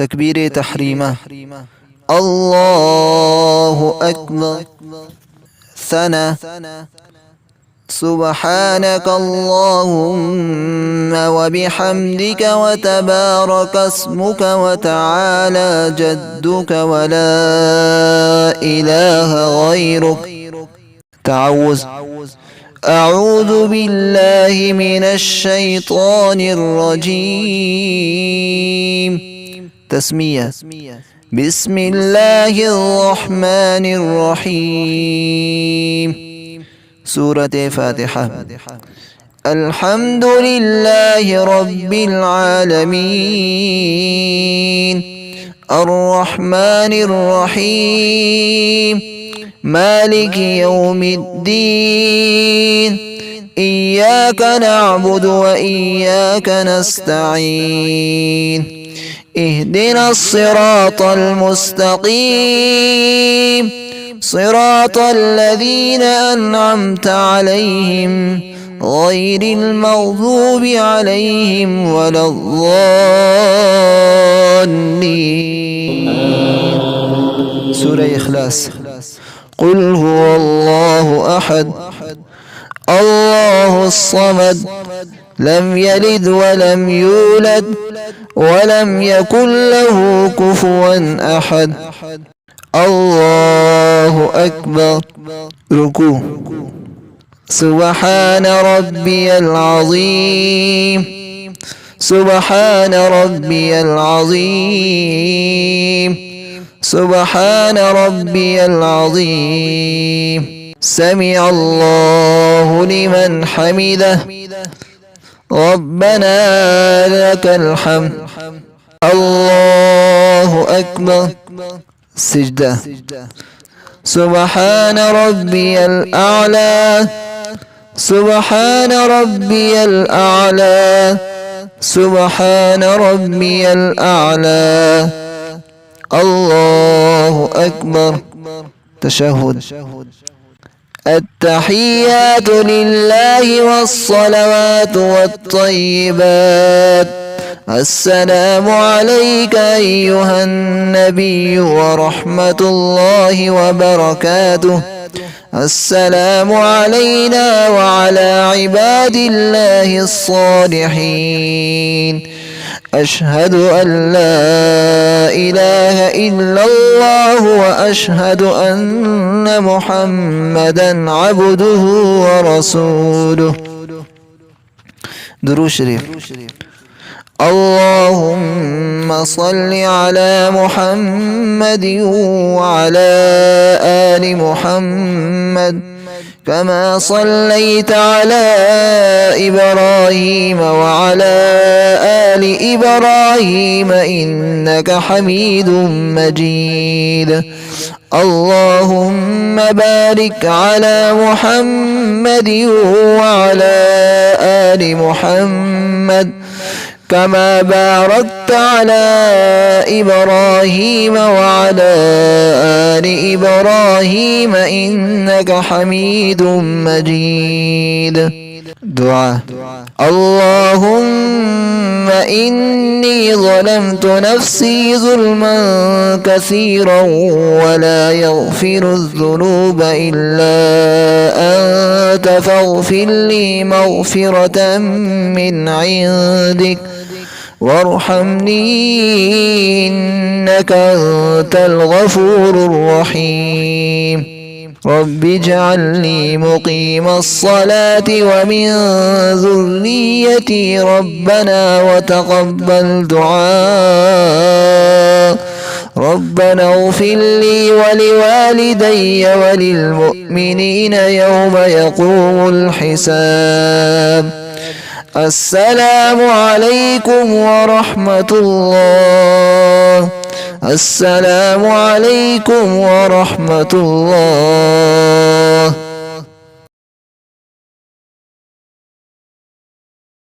تكبير تحريمه. الله أكبر. ثنى. سبحانك اللهم وبحمدك وتبارك اسمك وتعالى جدك ولا إله غيرك. تعوذ. أعوذ بالله من الشيطان الرجيم. تسمية. بسم الله الرحمن الرحيم. سورة فاتحة. الحمد لله رب العالمين الرحمن الرحيم مالك يوم الدين إياك نعبد وإياك نستعين اهدنا الصراط المستقيم صراط الذين أنعمت عليهم غير المغضوب عليهم ولا الضالين. سورة إخلاص. قل هو الله أحد الله الصمد لم يلد ولم يولد ولم يكن له كفوا أحد. الله أكبر. ركوع. سبحان ربي العظيم سبحان ربي العظيم سبحان ربي العظيم. سمع الله لمن حمده ربنا لك الحمد. الله أكبر. سجدة. سبحان ربي الأعلى سبحان ربي الأعلى سبحان ربي الأعلى. الله أكبر. تشهد. التحيات لله والصلوات والطيبات. السلام عليك أيها النبي ورحمة الله وبركاته. السلام علينا وعلى عباد الله الصالحين. أشهد أن لا إله إلا الله وأشهد أن محمدا عبده ورسوله. درود شريف. اللهم صل على محمد وعلى آل محمد كما صليت على إبراهيم وعلى آل إبراهيم إنك حميد مجيد. اللهم بارك على محمد وعلى آل محمد كما باركت على إبراهيم وعلى آل إبراهيم إنك حميد مجيد. دعاء. اللهم إني ظلمت نفسي ظلما كثيرا ولا يغفر الذنوب إلا أنت فاغفر لي مغفرة من عندك وارحمني إنك أنت الغفور الرحيم. رب اجعلني مقيم الصلاة ومن ذريتي ربنا وتقبل دعاء. ربنا اغفر لي ولوالدي وللمؤمنين يوم يقوم الحساب. السلام عليكم ورحمة الله. السلام عليكم ورحمة الله.